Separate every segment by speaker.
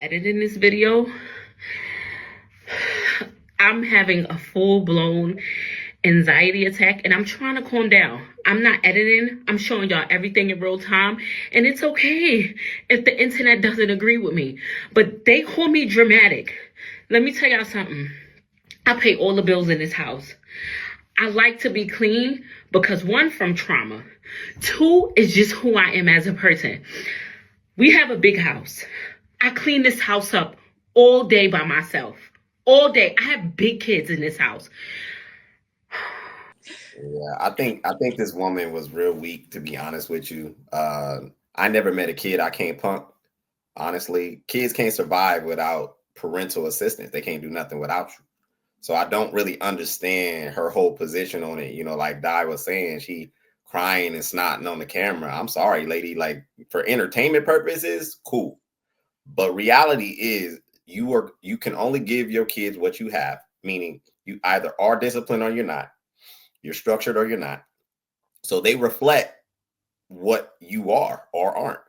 Speaker 1: editing this video, I'm having a full blown anxiety attack and I'm trying to calm down. I'm not editing, I'm showing y'all everything in real time. And it's okay if the internet doesn't agree with me. But they call me dramatic. Let me tell y'all something. I pay all the bills in this house. I like to be clean because one, from trauma. Two, is just who I am as a person. We have a big house. I clean this house up all day by myself. All day. I have big kids in this house.
Speaker 2: Yeah, I think this woman was real weak, to be honest with you. I never met a kid I can't punk. Honestly, kids can't survive without parental assistance. They can't do nothing without you. So I don't really understand her whole position on it. Like Di was saying, she crying and snotting on the camera. I'm sorry, lady. Like, for entertainment purposes, cool. But reality is you can only give your kids what you have, meaning you either are disciplined or you're not. You're structured or you're not. So they reflect what you are or aren't.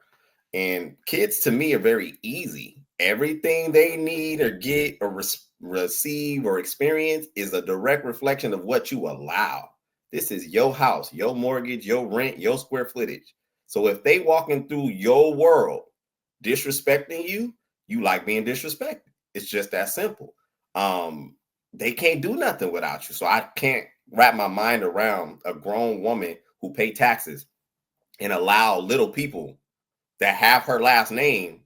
Speaker 2: And kids to me are very easy. Everything they need or get or receive or experience is a direct reflection of what you allow. This is your house, your mortgage, your rent, your square footage. So if they walking through your world disrespecting you, you like being disrespected. It's just that simple. They can't do nothing without you. So I can't wrap my mind around a grown woman who pay taxes and allow little people that have her last name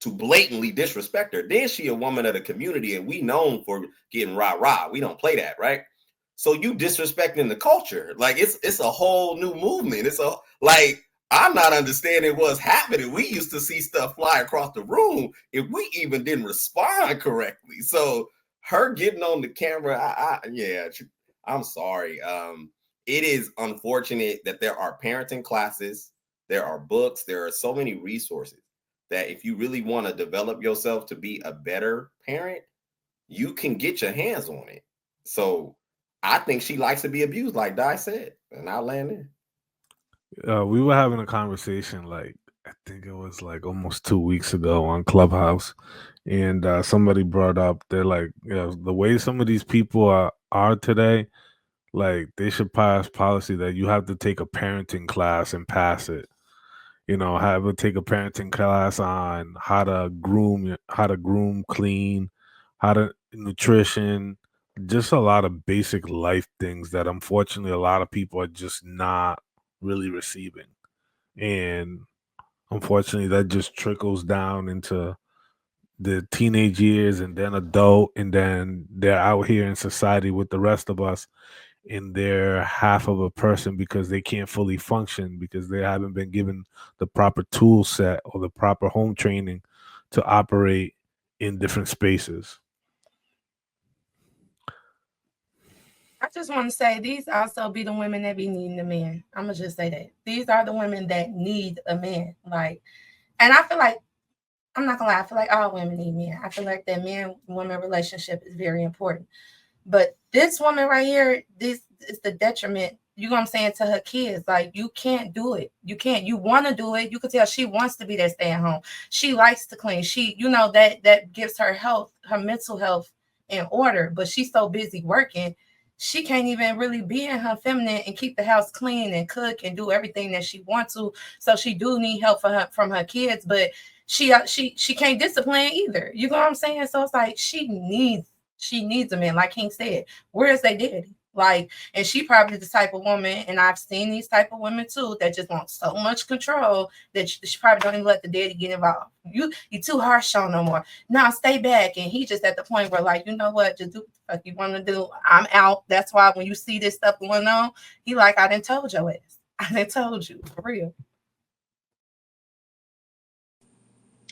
Speaker 2: to blatantly disrespect her. Then she a woman of the community, and we known for getting rah-rah. We don't play that, right? So you disrespecting the culture. Like, it's a whole new movement. It's a like I'm not understanding what's happening. We used to see stuff fly across the room if we even didn't respond correctly. So her getting on the camera, yeah, I'm sorry. It is unfortunate that there are parenting classes, there are books, there are so many resources that if you really want to develop yourself to be a better parent, you can get your hands on it. So I think she likes to be abused, like Di said, and I'll land there.
Speaker 3: We were having a conversation, like, I think it was like almost 2 weeks ago on Clubhouse, and somebody brought up, they're like, the way some of these people are today, like, they should pass policy that you have to take a parenting class and pass it. Have to take a parenting class on how to groom, clean, how to nutrition, just a lot of basic life things that unfortunately a lot of people are just not really receiving. And unfortunately that just trickles down into the teenage years and then adult, and then they're out here in society with the rest of us, and they're half of a person because they can't fully function because they haven't been given the proper tool set or the proper home training to operate in different spaces.
Speaker 4: I just want to say these also be the women that be needing a man. I'm gonna just say that these are the women that need a man. Like, and I feel like I'm not gonna lie. I feel like all women need men. I feel like that man woman relationship is very important. But this woman right here, this is the detriment. You know what I'm saying to her kids? Like, you can't do it. You can't. You want to do it. You can tell she wants to be there, stay at home. She likes to clean. She, that gives her health, her mental health in order. But she's so busy working, she can't even really be in her feminine and keep the house clean and cook and do everything that she wants to. So she do need help from her kids, but she can't discipline either. You know what I'm saying? So it's like she needs a man, like King said. Where is their daddy? Like, and she probably the type of woman, and I've seen these type of women too, that just want so much control that she probably don't even let the daddy get involved. You too harsh on no more. Now stay back, and he just at the point where, like, you know what, just do what the fuck you want to do. I'm out. That's why when you see this stuff going on, he like, I didn't told your ass. I didn't told you for real.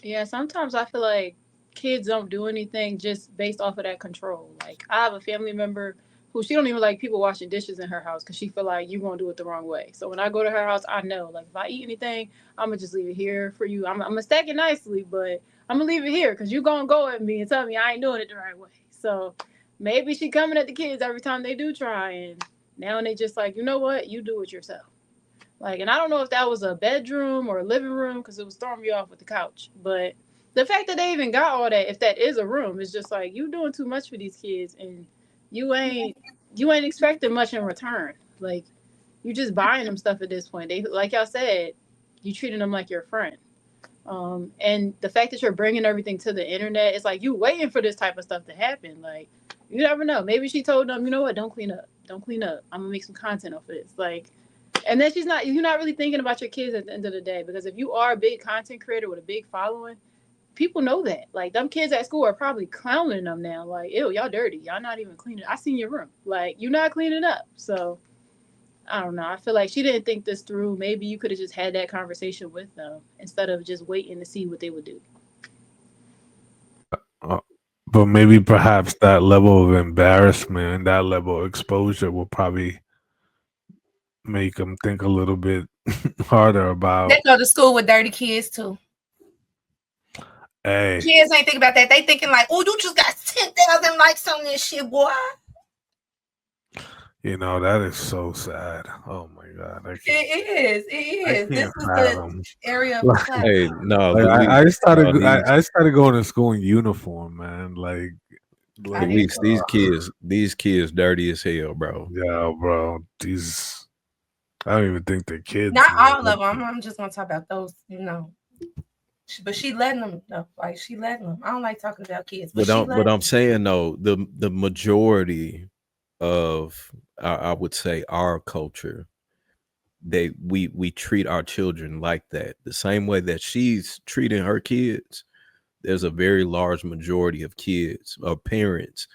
Speaker 5: Yeah, sometimes I feel like kids don't do anything just based off of that control. Like, I have a family member who she don't even like people washing dishes in her house because she feel like you're gonna do it the wrong way. So when I go to her house, I know, like, if I eat anything, I'm gonna just leave it here for you. I'm gonna stack it nicely, but I'm gonna leave it here because you gonna go at me and tell me I ain't doing it the right way. So maybe she coming at the kids every time they do try, and now they just like, you know what, you do it yourself. Like, and I don't know if that was a bedroom or a living room because it was throwing me off with the couch. But the fact that they even got all that, if that is a room, is just like you doing too much for these kids, and you ain't expecting much in return. Like you just buying them stuff at this point. They, like y'all said, you treating them like your friend. And the fact that you're bringing everything to the internet, it's like you waiting for this type of stuff to happen. Like you never know. Maybe she told them, you know what, don't clean up. Don't clean up. I'm gonna make some content off of this. Like, and then you're not really thinking about your kids at the end of the day. Because if you are a big content creator with a big following, people know that. Like them kids at school are probably clowning them now. Like, ew, y'all dirty. Y'all not even cleaning. I seen your room. Like, you're not cleaning up. So I don't know. I feel like she didn't think this through. Maybe you could have just had that conversation with them instead of just waiting to see what they would do.
Speaker 3: But maybe perhaps that level of embarrassment and that level of exposure will probably make them think a little bit harder about.
Speaker 4: They go to school with dirty kids too.
Speaker 3: Hey,
Speaker 4: kids ain't thinking about that. They thinking like, oh, you just got 10,000 likes on this shit, boy.
Speaker 3: You know, that is so sad. Oh my God.
Speaker 4: It is. This is the area of class.
Speaker 6: Hey, no.
Speaker 3: Like, I started going to school in uniform, man. Like
Speaker 6: these kids dirty as hell, bro.
Speaker 3: Yeah, bro. I don't even think they're kids.
Speaker 4: Not all of them. I'm just gonna talk about those, you know. But she letting them though. Like she letting them. I don't like talking about kids. But
Speaker 6: I'm saying though, the majority of I would say our culture, we treat our children like that. The same way that she's treating her kids, there's a very large majority of kids or parents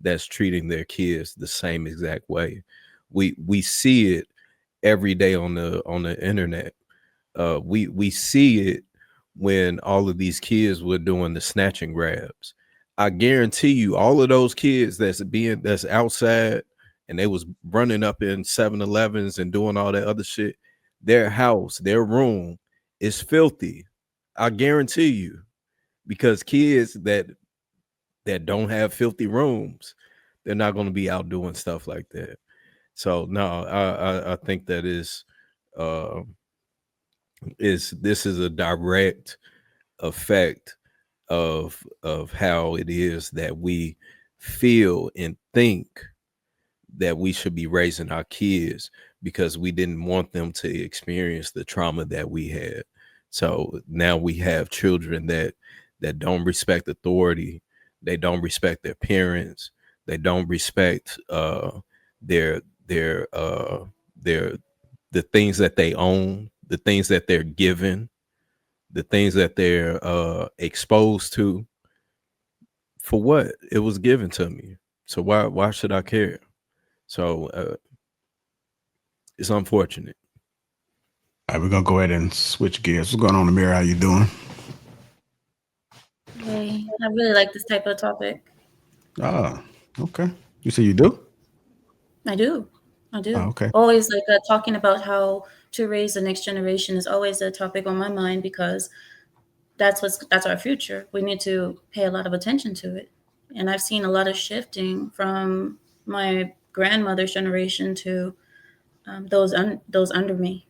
Speaker 6: that's treating their kids the same exact way. We see it every day on the internet. We see it when all of these kids were doing the snatch and grabs. I guarantee you, all of those kids that's outside and they was running up in 7-Elevens and doing all that other shit, their house, their room is filthy. I guarantee you, because kids that don't have filthy rooms, they're not going to be out doing stuff like that. So no, I think that this is a direct effect of how it is that we feel and think that we should be raising our kids, because we didn't want them to experience the trauma that we had. So now we have children that don't respect authority. They don't respect their parents. They don't respect the things that they own, the things that they're given, the things that they're exposed to. For what? It was given to me. So why should I care? So it's unfortunate.
Speaker 7: All right, we're gonna go ahead and switch gears. What's going on, Amir? How you doing?
Speaker 8: Hey, I really like this type of topic.
Speaker 7: Ah, okay. You say you do?
Speaker 8: I do.
Speaker 7: Oh, okay.
Speaker 8: Always like talking about how to raise the next generation is always a topic on my mind, because that's our future. We need to pay a lot of attention to it. And I've seen a lot of shifting from my grandmother's generation to those under me.